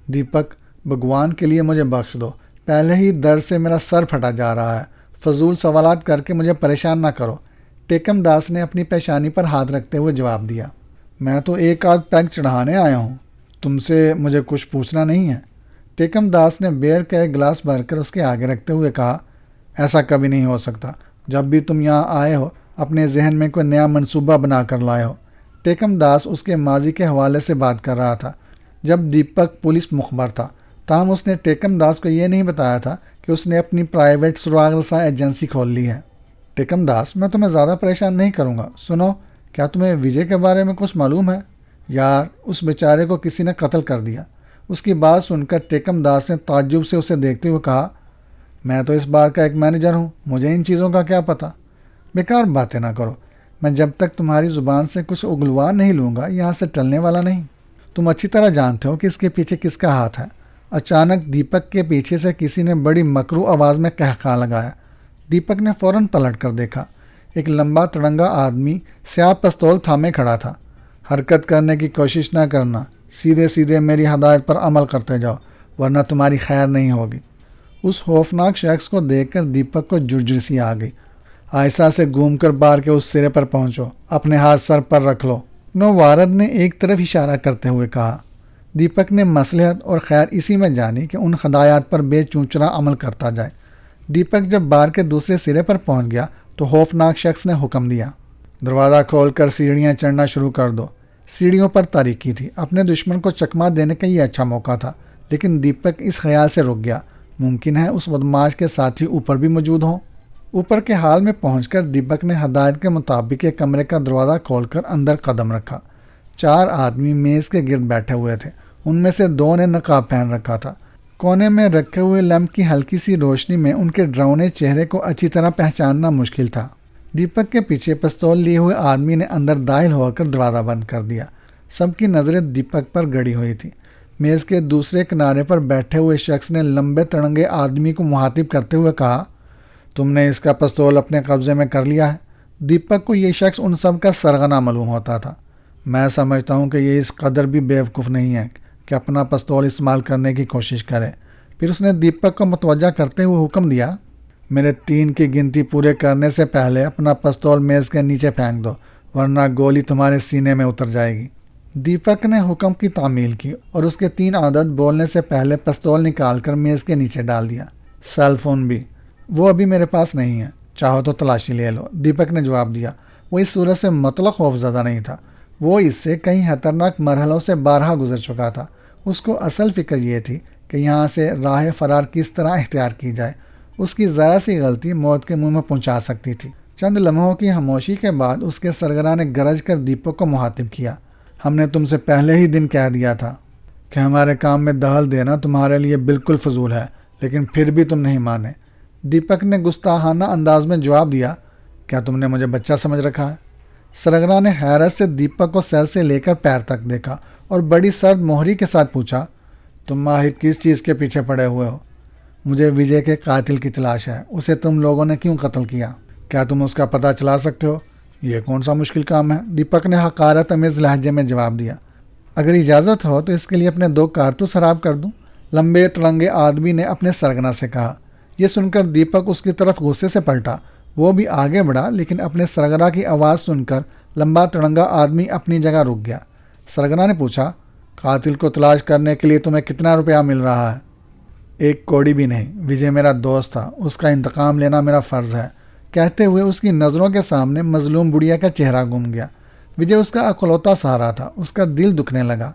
دیپک، بھگوان کے لیے مجھے بخش دو، پہلے ہی درد سے میرا سر پھٹا جا رہا ہے، فضول سوالات کر کے مجھے پریشان نہ کرو۔ ٹیکم داس نے اپنی پیشانی پر ہاتھ رکھتے ہوئے جواب دیا۔ میں تو ایک آدھ پیگ چڑھانے آیا ہوں، تم سے مجھے کچھ پوچھنا نہیں ہے۔ ٹیکم داس نے بیئر کا ایک گلاس بھر کر اس کے آگے رکھتے ہوئے کہا، ایسا کبھی نہیں ہو سکتا۔ جب بھی تم یہاں آئے ہو اپنے ذہن میں کوئی نیا منصوبہ بنا کر لائے ہو۔ ٹیکم داس اس کے ماضی کے حوالے سے بات کر رہا تھا، جب دیپک پولیس مخبر تھا۔ تاہم اس نے ٹیکم داس کو یہ نہیں بتایا تھا کہ اس نے اپنی پرائیویٹ سراغ رساں ایجنسی کھول لی ہے۔ ٹیکم داس، میں تمہیں زیادہ پریشان نہیں کروں گا۔ سنو، کیا تمہیں وجے کے بارے میں کچھ معلوم ہے؟ یار، اس بیچارے کو کسی نے قتل کر دیا۔ اس کی بات سن کر ٹیکم داس نے تعجب سے اسے دیکھتے ہوئے کہا، میں تو اس بار کا ایک مینیجر ہوں، مجھے ان چیزوں کا کیا پتہ؟ بیکار باتیں نہ کرو، میں جب تک تمہاری زبان سے کچھ اگلوا نہیں لوں گا یہاں سے ٹلنے والا نہیں۔ تم اچھی طرح جانتے ہو کہ اس کے پیچھے کس کا ہاتھ ہے۔ اچانک دیپک کے پیچھے سے کسی نے بڑی مکروہ آواز میں قہقہا لگایا۔ دیپک نے فوراً پلٹ کر دیکھا۔ ایک لمبا تڑنگا آدمی سیاہ پستول تھامے کھڑا تھا۔ حرکت کرنے کی کوشش نہ کرنا، سیدھے سیدھے میری ہدایت پر عمل کرتے جاؤ ورنہ تمہاری خیر نہیں ہوگی۔ اس خوفناک شخص کو دیکھ کر دیپک کو جرجر آ گئی۔ آہستہ سے گھوم کر بار کے اس سرے پر پہنچو، اپنے ہاتھ سر پر رکھ لو، نووارد نے ایک طرف اشارہ کرتے ہوئے کہا۔ دیپک نے مصلحت اور خیر اسی میں جانی کہ ان ہدایات پر بے چونچرا عمل کرتا جائے۔ دیپک جب بار کے دوسرے سرے پر پہنچ گیا تو خوفناک شخص نے حکم دیا، دروازہ کھول کر سیڑھیاں چڑھنا شروع کر دو۔ سیڑھیوں پر تاریکی تھی، اپنے دشمن کو چکما دینے کا یہ اچھا موقع تھا، لیکن دیپک اس خیال سے رک گیا، ممکن ہے اس بدماش کے ساتھی اوپر بھی موجود ہوں۔ اوپر کے حال میں پہنچ کر دیپک نے ہدایت کے مطابق ایک کمرے کا دروازہ کھول کر اندر قدم رکھا۔ 4 آدمی میز کے گرد بیٹھے ہوئے تھے، ان میں سے 2 نے نقاب پہن رکھا تھا۔ کونے میں رکھے ہوئے لیمپ کی ہلکی سی روشنی میں ان کے ڈراؤنے چہرے کو اچھی طرح پہچاننا مشکل تھا۔ دیپک کے پیچھے پستول لیے ہوئے آدمی نے اندر داخل ہو کر دروازہ بند کر دیا۔ سب کی نظریں دیپک پر گڑی ہوئی تھی۔ میز کے دوسرے کنارے پر بیٹھے ہوئے شخص نے لمبے تڑنگے آدمی کو مخاطب کرتے ہوئے کہا، تم نے اس کا پستول اپنے قبضے میں کر لیا ہے؟ دیپک کو یہ شخص ان سب کا سرغنہ معلوم ہوتا تھا۔ میں سمجھتا ہوں کہ یہ اس قدر بھی بیوقوف نہیں ہے کہ اپنا پستول استعمال کرنے کی کوشش کرے۔ پھر اس نے دیپک کو متوجہ کرتے ہوئے حکم دیا، میرے 3 کی گنتی پورے کرنے سے پہلے اپنا پستول میز کے نیچے پھینک دو ورنہ گولی تمہارے سینے میں اتر جائے گی۔ دیپک نے حکم کی تعمیل کی اور اس کے 3 عدد بولنے سے پہلے پستول نکال کر میز کے نیچے ڈال دیا۔ سیل فون بھی؟ وہ ابھی میرے پاس نہیں ہے، چاہو تو تلاشی لے لو، دیپک نے جواب دیا۔ وہ اس صورت سے مطلق خوفزدہ نہیں تھا، وہ اس سے کئی خطرناک مرحلوں سے بارہا گزر چکا تھا۔ اس کو اصل فکر یہ تھی کہ یہاں سے راہ فرار کس طرح اختیار کی جائے۔ اس کی ذرا سی غلطی موت کے منہ میں پہنچا سکتی تھی۔ چند لمحوں کی خاموشی کے بعد اس کے سرگنا نے گرج کر دیپک کو مخاطب کیا، ہم نے تم سے پہلے ہی دن کہہ دیا تھا کہ ہمارے کام میں دخل دینا تمہارے لیے بالکل فضول ہے، لیکن پھر بھی تم نہیں مانے۔ دیپک نے گستاخانہ انداز میں جواب دیا، کیا تم نے مجھے بچہ سمجھ رکھا ہے؟ سرگنا نے حیرت سے دیپک کو سر سے لے کر پیر تک دیکھا اور بڑی سرد مہری کے ساتھ پوچھا، تم ماہر کس چیز کے پیچھے پڑے ہوئے ہو؟ مجھے وجے کے قاتل کی تلاش ہے، اسے تم لوگوں نے کیوں قتل کیا؟ کیا تم اس کا پتہ چلا سکتے ہو؟ یہ کون سا مشکل کام ہے؟ دیپک نے حقارت امیز لہجے میں جواب دیا، اگر اجازت ہو تو اس کے لیے اپنے 2 کارتوس خراب کر دوں، لمبے تڑنگے آدمی نے اپنے سرگنا سے کہا۔ یہ سن کر دیپک اس کی طرف غصے سے پلٹا، وہ بھی آگے بڑھا، لیکن اپنے سرگنا کی آواز سن کر لمبا تڑنگا آدمی اپنی جگہ رک گیا۔ سرگنا نے پوچھا، قاتل کو تلاش کرنے کے لیے تمہیں کتنا روپیہ مل رہا ہے؟ 1 کوڑی بھی نہیں، وجے میرا دوست تھا، اس کا انتقام لینا میرا فرض ہے۔ کہتے ہوئے اس کی نظروں کے سامنے مظلوم بڑھیا کا چہرہ گم گیا۔ وجے اس کا اکلوتا سہارا تھا، اس کا دل دکھنے لگا۔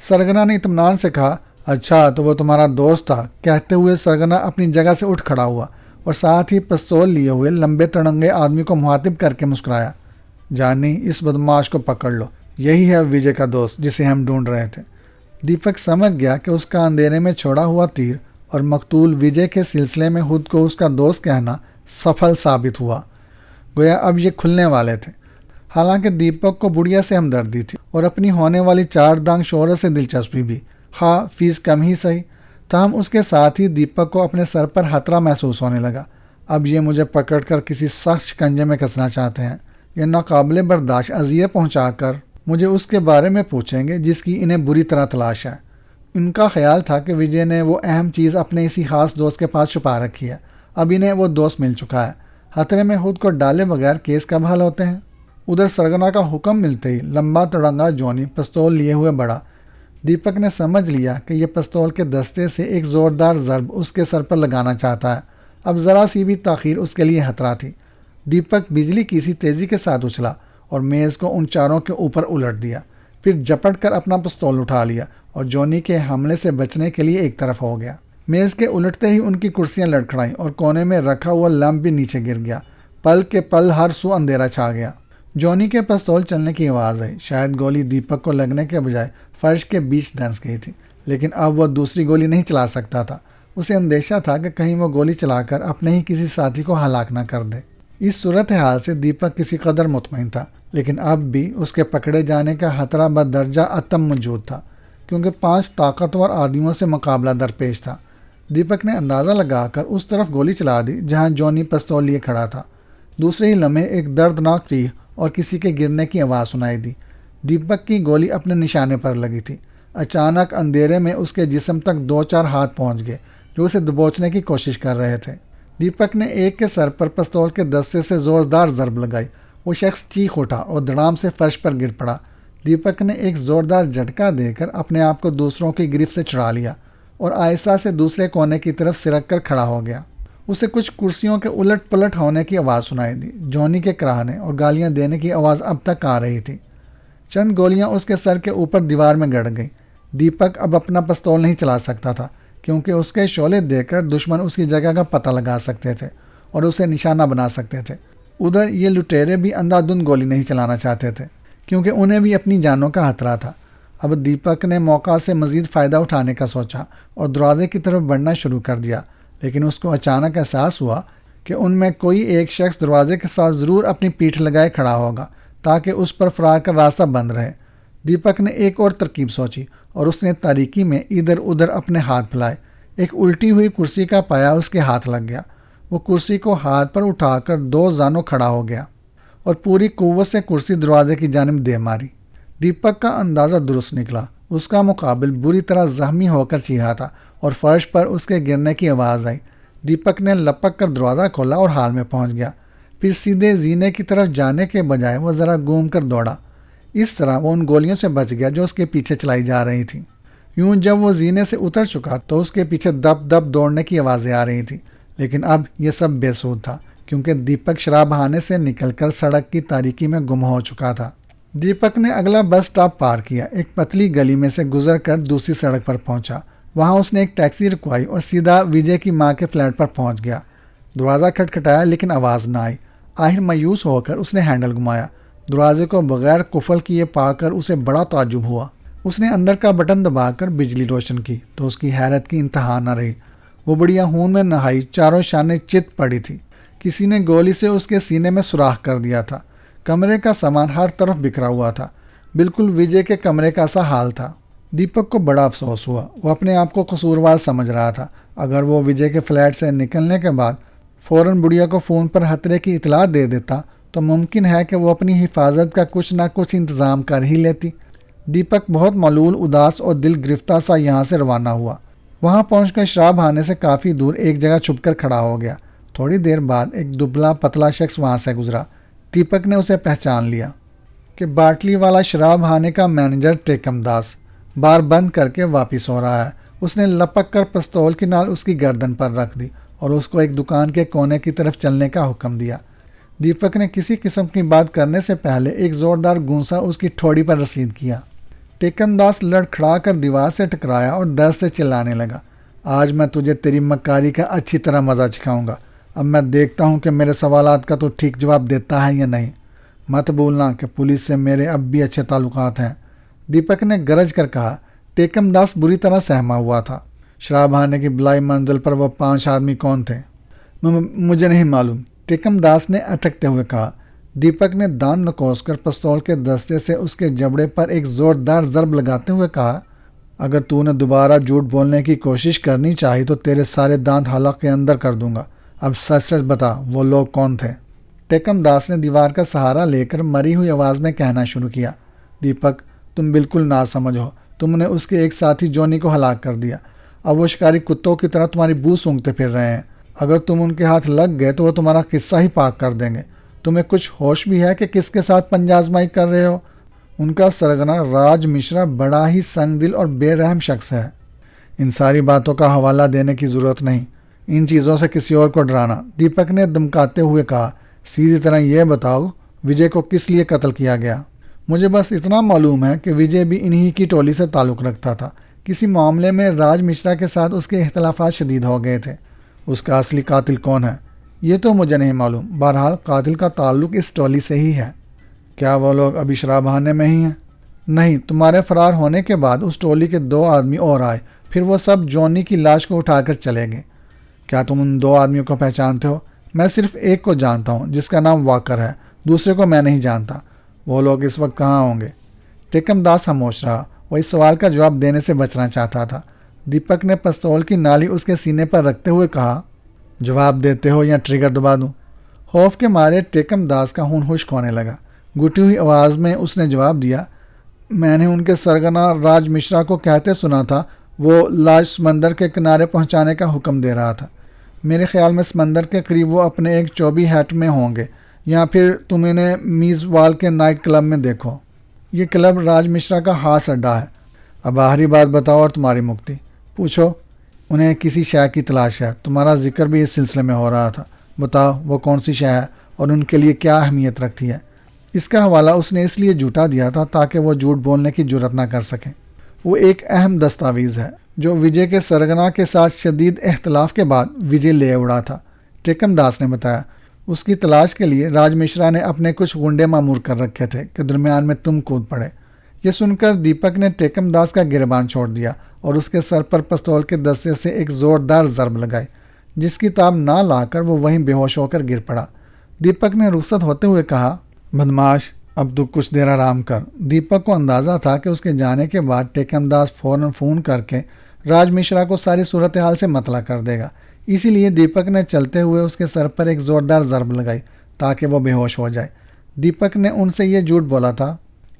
سرگنا نے اطمینان سے کہا، اچھا تو وہ تمہارا دوست تھا۔ کہتے ہوئے سرگنا اپنی جگہ سے اٹھ کھڑا ہوا اور ساتھ ہی پستول لیے ہوئے لمبے تڑنگے آدمی کو مخاطب کر کے مسکرایا، جانی اس بدماش کو پکڑ لو، یہی ہے وجے کا دوست جسے ہم ڈھونڈ رہے تھے۔ دیپک سمجھ گیا کہ اس کا اندھیرے میں چھوڑا ہوا تیر اور مقتول وجے کے سلسلے میں خود کو اس کا دوست کہنا سفل ثابت ہوا، گویا اب یہ کھلنے والے تھے۔ حالانکہ دیپک کو بڑھیا سے ہمدردی تھی اور اپنی ہونے والی 4 دانگ شہرت سے دلچسپی بھی، ہاں فیس کم ہی صحیح، تاہم اس کے ساتھ ہی دیپک کو اپنے سر پر خطرہ محسوس ہونے لگا۔ اب یہ مجھے پکڑ کر کسی سخت شکنجے میں کسنا چاہتے ہیں، یہ ناقابل برداشت اذیت پہنچا کر مجھے اس کے بارے میں پوچھیں گے جس کی انہیں بری طرح تلاش ہے۔ ان کا خیال تھا کہ وجے نے وہ اہم چیز اپنے اسی خاص دوست کے پاس چھپا رکھی ہے، اب انہیں وہ دوست مل چکا ہے، خطرے میں خود کو ڈالے بغیر کیس کب حل ہوتے ہیں۔ ادھر سرگنا کا حکم ملتے ہی لمبا تڑنگا جونی پستول لیے ہوئے بڑھا۔ دیپک نے سمجھ لیا کہ یہ پستول کے دستے سے ایک زوردار ضرب اس کے سر پر لگانا چاہتا ہے، اب ذرا سی بھی تاخیر اس کے لیے خطرہ تھی۔ دیپک بجلی کی سی تیزی کے ساتھ اچھلا اور میز کو ان 4 کے اوپر الٹ دیا، پھر جپٹ کر اپنا پستول اٹھا لیا اور جونی کے حملے سے بچنے کے لیے ایک طرف ہو گیا۔ میز کے الٹتے ہی ان کی کرسیاں لڑکھڑائیں اور کونے میں رکھا ہوا لیمپ بھی نیچے گر گیا۔ پل کے پل ہر سو اندھیرا چھا گیا۔ جونی کے پستول چلنے کی آواز آئی، شاید گولی دیپک کو لگنے کے بجائے فرش کے بیچ دھنس گئی تھی، لیکن اب وہ دوسری گولی نہیں چلا سکتا تھا۔ اسے اندیشہ تھا کہ کہیں وہ گولی چلا کر اپنے ہی کسی ساتھی کو ہلاک نہ کر دے۔ اس صورتحال سے دیپک کسی قدر مطمئن تھا، لیکن اب بھی اس کے پکڑے جانے کا خطرہ بدرجہ عدم موجود تھا، کیونکہ 5 طاقتور آدمیوں سے مقابلہ درپیش تھا۔ دیپک نے اندازہ لگا کر اس طرف گولی چلا دی جہاں جونی پستول لیے کھڑا تھا۔ دوسرے ہی لمحے ایک دردناک چیخ اور کسی کے گرنے کی آواز سنائی دی۔ دیپک کی گولی اپنے نشانے پر لگی تھی۔ اچانک اندھیرے میں اس کے جسم تک 2-4 ہاتھ پہنچ گئے جو اسے دبوچنے کی کوشش کر رہے تھے۔ دیپک نے ایک کے سر پر پستول کے دستے سے زوردار ضرب لگائی۔ وہ شخص چیخ اٹھا اور دھڑام سے فرش پر گر پڑا۔ دیپک نے ایک زوردار جھٹکا دے کر اپنے آپ کو دوسروں کی گرفت سے چھڑا لیا اور آہستہ سے دوسرے کونے کی طرف سرک کر کھڑا ہو گیا۔ اسے کچھ کرسیوں کے الٹ پلٹ ہونے کی آواز سنائی دی۔ جونی کے کراہنے اور گالیاں دینے کی آواز اب تک آ رہی تھی۔ چند گولیاں اس کے سر کے اوپر دیوار میں گڑ گئیں۔ دیپک اب اپنا پستول نہیں چلا سکتا تھا، کیونکہ اس کے شعلے دے کر دشمن اس کی جگہ کا پتہ لگا سکتے تھے اور اسے نشانہ بنا سکتے تھے۔ ادھر یہ لٹیرے بھی اندھا دھند گولی نہیں چلانا چاہتے تھے، کیونکہ انہیں بھی اپنی جانوں کا خطرہ تھا۔ اب دیپک نے موقع سے مزید فائدہ اٹھانے کا سوچا اور دروازے کی طرف بڑھنا شروع کر دیا، لیکن اس کو اچانک احساس ہوا کہ ان میں کوئی ایک شخص دروازے کے ساتھ ضرور اپنی پیٹھ لگائے کھڑا ہوگا تاکہ اس پر فرار کا راستہ بند رہے۔ دیپک نے ایک اور ترکیب سوچی اور اس نے تاریکی میں ادھر ادھر اپنے ہاتھ پھیلائے۔ ایک الٹی ہوئی کرسی کا پایا اس کے ہاتھ لگ گیا۔ وہ کرسی کو ہاتھ پر اٹھا کر 2 زانوں کھڑا ہو گیا اور پوری قوت سے کرسی دروازے کی جانب دے ماری۔ دیپک کا اندازہ درست نکلا۔ اس کا مقابل بری طرح زخمی ہو کر چیخا تھا اور فرش پر اس کے گرنے کی آواز آئی۔ دیپک نے لپک کر دروازہ کھولا اور حال میں پہنچ گیا۔ پھر سیدھے زینے کی طرف جانے کے بجائے وہ ذرا گھوم کر دوڑا۔ اس طرح وہ ان گولیوں سے بچ گیا جو اس کے پیچھے چلائی جا رہی تھیں۔ یوں جب وہ زینے سے اتر چکا تو اس کے پیچھے دب دب دوڑنے کی آوازیں آ رہی تھیں، لیکن اب یہ سب بے سود تھا، کیونکہ دیپک شراب خانے سے نکل کر سڑک کی تاریکی میں گم ہو چکا تھا۔ دیپک نے اگلا بس سٹاپ پار کیا، ایک پتلی گلی میں سے گزر کر دوسری سڑک پر پہنچا۔ وہاں اس نے ایک ٹیکسی رکوائی اور سیدھا وجے کی ماں کے فلیٹ پر پہنچ گیا۔ دروازہ کھٹکھٹایا لیکن آواز نہ آئی۔ آخر مایوس ہو کر اس نے ہینڈل گھمایا۔ دروازے کو بغیر قفل کیے پا کر اسے بڑا تعجب ہوا۔ اس نے اندر کا بٹن دبا کر بجلی روشن کی تو اس کی حیرت کی انتہا نہ رہی۔ وہ بڑھیا خون میں نہائی چاروں شانے چت پڑی تھی۔ کسی نے گولی سے اس کے سینے میں سوراخ کر دیا تھا۔ کمرے کا سامان ہر طرف بکھرا ہوا تھا، بالکل وجے کے کمرے کا سا حال تھا۔ دیپک کو بڑا افسوس ہوا۔ وہ اپنے آپ کو قصوروار سمجھ رہا تھا۔ اگر وہ وجے کے فلیٹ سے نکلنے کے بعد فوراً بڑھیا کو فون پر خطرے کی اطلاع دے دیتا تو ممکن ہے کہ وہ اپنی حفاظت کا کچھ نہ کچھ انتظام کر ہی لیتی۔ دیپک بہت ملول، اداس اور دل گرفتہ سا یہاں سے روانہ ہوا۔ وہاں پہنچ کر شراب خانے سے کافی دور ایک جگہ چھپ کر کھڑا ہو گیا۔ تھوڑی دیر بعد ایک دبلا پتلا شخص وہاں سے گزرا۔ دیپک نے اسے پہچان لیا کہ باٹلی والا شراب خانے کا مینیجر ٹیکم داس بار بند کر کے واپس ہو رہا ہے۔ اس نے لپک کر پستول کی نال اس کی گردن پر رکھ دی اور اس کو ایک دکان کے کونے کی طرف چلنے کا حکم دیا۔ دیپک نے کسی قسم کی بات کرنے سے پہلے ایک زوردار گونسا اس کی ٹھوڑی پر رسید کیا۔ ٹیکم داس لڑکھڑا کر دیوار سے ٹکرایا اور درد سے چلانے لگا۔ آج میں تجھے تیری مکاری کا اچھی طرح مزہ چکھاؤں گا۔ اب میں دیکھتا ہوں کہ میرے سوالات کا تو ٹھیک جواب دیتا ہے یا نہیں۔ مت بھولنا کہ پولیس سے میرے اب بھی اچھے تعلقات ہیں، دیپک نے گرج کر کہا۔ ٹیکم داس بری طرح سہما ہوا تھا۔ شراب خانے کی بلائی منزل پر وہ 5 آدمی کون تھے؟ مجھے نہیں معلوم، ٹیکم داس نے اٹکتے ہوئے کہا۔ دیپک نے دان نکوس کر پستول کے دستے سے اس کے جبڑے پر ایک زوردار ضرب لگاتے ہوئے کہا، اگر تو نے دوبارہ جھوٹ بولنے کی کوشش کرنی چاہی تو تیرے سارے دانت حلق کے اندر کر دوں گا۔ اب سچ سچ بتا، وہ لوگ کون تھے؟ ٹیکم داس نے دیوار کا سہارا لے کر مری ہوئی آواز میں کہنا شروع کیا۔ دیپک، تم بالکل ناسمجھ ہو۔ تم نے اس کے ایک ساتھی جونی کو ہلاک کر دیا۔ اب وہ شکاری کتوں کی طرح تمہاری بو سونگھتے پھر رہے ہیں۔ اگر تم ان کے ہاتھ لگ گئے تو وہ تمہارا قصہ ہی پاک کر دیں گے۔ تمہیں کچھ ہوش بھی ہے کہ کس کے ساتھ پنجہ آزمائی کر رہے ہو؟ ان کا سرگنا راج مشرا بڑا ہی سنگ دل اور بے رحم شخص ہے۔ ان ساری باتوں کا حوالہ دینے کی ضرورت نہیں، ان چیزوں سے کسی اور کو ڈرانا، دیپک نے دمکاتے ہوئے کہا۔ سیدھی طرح یہ بتاؤ، وجے کو کس لیے قتل کیا گیا؟ مجھے بس اتنا معلوم ہے کہ وجے بھی انہی کی ٹولی سے تعلق رکھتا تھا۔ کسی معاملے میں راج مشرا کے ساتھ اس کے اختلافات شدید ہو گئے تھے۔ اس کا اصلی قاتل کون ہے یہ تو مجھے نہیں معلوم، بہرحال قاتل کا تعلق اس ٹولی سے ہی ہے۔ کیا وہ لوگ ابھی شراب خانے میں ہی ہیں؟ نہیں، تمہارے فرار ہونے کے بعد اس ٹولی کے 2 آدمی اور آئے، پھر وہ سب جونی کی لاش کو اٹھا کر چلے گئے۔ کیا تم ان 2 آدمیوں کو پہچانتے ہو؟ میں صرف ایک کو جانتا ہوں جس کا نام واکر ہے، دوسرے کو میں نہیں جانتا۔ وہ لوگ اس وقت کہاں ہوں گے؟ ٹیکم داس خاموش رہا، وہ اس سوال کا جواب دینے سے بچنا چاہتا تھا۔ دیپک نے پستول کی نالی اس کے سینے پر رکھتے ہوئے کہا، جواب دیتے ہو یا ٹریگر دبا دوں؟ خوف کے مارے ٹیکم داس کا خون خشک ہونے لگا۔ گھٹی ہوئی آواز میں اس نے جواب دیا، میں نے ان کے سرگنا راج مشرا کو کہتے سنا تھا وہ لاش سمندر کے کنارے پہنچانے کا حکم دے رہا تھا۔ میرے خیال میں سمندر کے قریب وہ اپنے ایک چوبی ہیٹ میں ہوں گے، یا پھر تم انہیں میز وال کے نائٹ کلب میں دیکھو۔ یہ کلب راج مشرا کا خاص اڈا ہے۔ اب آخری بات بتاؤ اور تمہاری مکتی۔ پوچھو، انہیں کسی شے کی تلاش ہے، تمہارا ذکر بھی اس سلسلے میں ہو رہا تھا۔ بتاؤ وہ کون سی شے ہے اور ان کے لیے کیا اہمیت رکھتی ہے؟ اس کا حوالہ اس نے اس لیے جھوٹا دیا تھا تاکہ وہ جھوٹ بولنے کی جرت نہ کر سکیں۔ وہ ایک اہم دستاویز ہے جو وجے کے سرگنا کے ساتھ شدید اختلاف کے بعد وجے لے اڑا تھا، ٹیکم داس نے بتایا۔ اس کی تلاش کے لیے راج مشرا نے اپنے کچھ غنڈے معمور کر رکھے تھے کہ درمیان میں تم کود پڑے۔ یہ سن کر دیپک نے ٹیکم داس کا گریبان چھوڑ دیا اور اس کے سر پر پستول کے دستے سے ایک زوردار ضرب لگائی، جس کی تاب نہ لا کر وہ وہیں بے ہوش ہو کر گر پڑا۔ دیپک نے رخصت ہوتے ہوئے کہا، بدماش، اب تو کچھ دیر آرام کر۔ دیپک کو اندازہ تھا کہ اس کے جانے کے بعد ٹیکم داس فوراً فون کر کے راج مشرا کو ساری صورتحال سے مطلع کر دے گا، اسی لیے دیپک نے چلتے ہوئے اس کے سر پر ایک زوردار ضرب لگائی تاکہ وہ بے ہوش ہو جائے۔ دیپک نے ان سے یہ جھوٹ بولا تھا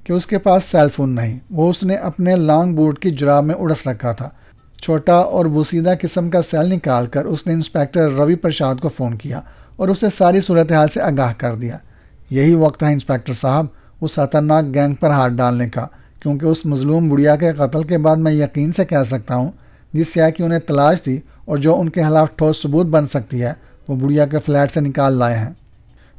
کہ اس کے پاس سیل فون نہیں، وہ اس نے اپنے لانگ بوٹ کی جراب میں اڑس رکھا تھا۔ چھوٹا اور بوسیدہ قسم کا سیل نکال کر اس نے انسپیکٹر روی پرساد کو فون کیا اور اسے ساری صورتحال سے آگاہ کر دیا۔ یہی وقت ہے انسپیکٹر صاحب اس خطرناک گینگ پر ہاتھ ڈالنے کا، کیونکہ اس مظلوم بڑھیا کے قتل کے بعد میں یقین سے کہہ سکتا ہوں جس شے کی انہیں تلاش تھی اور جو ان کے خلاف ٹھوس ثبوت بن سکتی ہے، وہ بڑھیا کے فلیٹ سے نکال لائے ہیں۔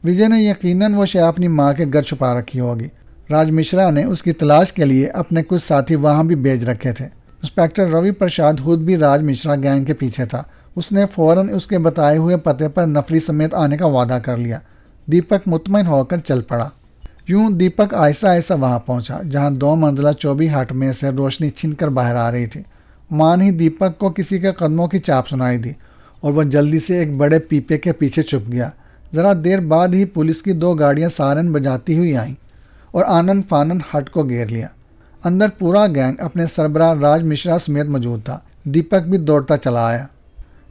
وجے نے یقیناً وہ شے اپنی ماں کے گھر چھپا رکھی ہوگی۔ راج مشرا نے اس کی تلاش کے لیے اپنے کچھ ساتھی وہاں بھی بھیج رکھے تھے۔ انسپیکٹر روی پرساد خود بھی راج مشرا گینگ کے پیچھے تھا۔ اس نے فوراً اس کے بتائے ہوئے پتے پر نفری سمیت آنے کا وعدہ کر لیا۔ دیپک مطمئن ہو کر چل پڑا۔ یوں دیپک آہستہ آہستہ وہاں پہنچا جہاں 2 منزلہ چوبی ہٹ میں سے روشنی چھن کر باہر آ رہی تھی۔ مان ہی دیپک کو کسی کے قدموں کی چاپ سنائی دی اور وہ جلدی سے ایک بڑے پیپے کے پیچھے چھپ گیا۔ ذرا دیر بعد ہی پولیس کی 2 گاڑیاں سارن بجاتی ہوئی آئیں اور آنن فانن ہٹ کو گھیر لیا۔ اندر پورا گینگ اپنے سربراہ راج مشرا سمیت موجود تھا۔ دیپک بھی دوڑتا چلا آیا۔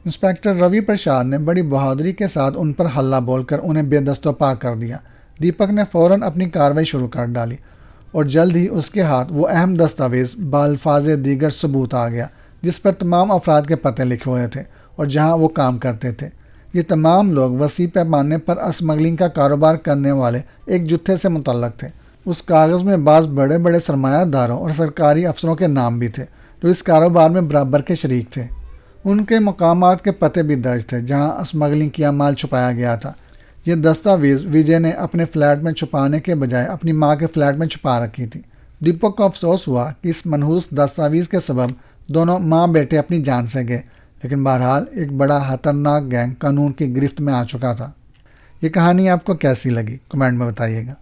انسپیکٹر روی پرساد نے بڑی بہادری کے ساتھ ان پر حلہ بول کر انہیں بے دست و پا کر دیا۔ دیپک نے فوراً اپنی کارروائی شروع کر ڈالی اور جلد ہی اس کے ہاتھ وہ اہم دستاویز بالفاظ دیگر ثبوت آ گیا جس پر تمام افراد کے پتے لکھے ہوئے تھے اور جہاں وہ کام کرتے تھے۔ یہ تمام لوگ وسیع پیمانے پر اسمگلنگ کا کاروبار کرنے والے ایک جتھے سے متعلق تھے۔ اس کاغذ میں بعض بڑے بڑے سرمایہ داروں اور سرکاری افسروں کے نام بھی تھے جو اس کاروبار میں برابر کے شریک تھے۔ ان کے مقامات کے پتے بھی درج تھے جہاں اسمگلنگ کیا مال چھپایا گیا تھا۔ یہ دستاویز وجے نے اپنے فلیٹ میں چھپانے کے بجائے اپنی ماں کے فلیٹ میں چھپا رکھی تھی۔ دیپک کو افسوس ہوا کہ اس منحوس دستاویز کے سبب دونوں ماں بیٹے اپنی جان سے گئے، لیکن بہرحال ایک بڑا خطرناک گینگ قانون کی گرفت میں آ چکا تھا۔ یہ کہانی آپ کو کیسی لگی؟ کمنٹ میں بتائیے گا۔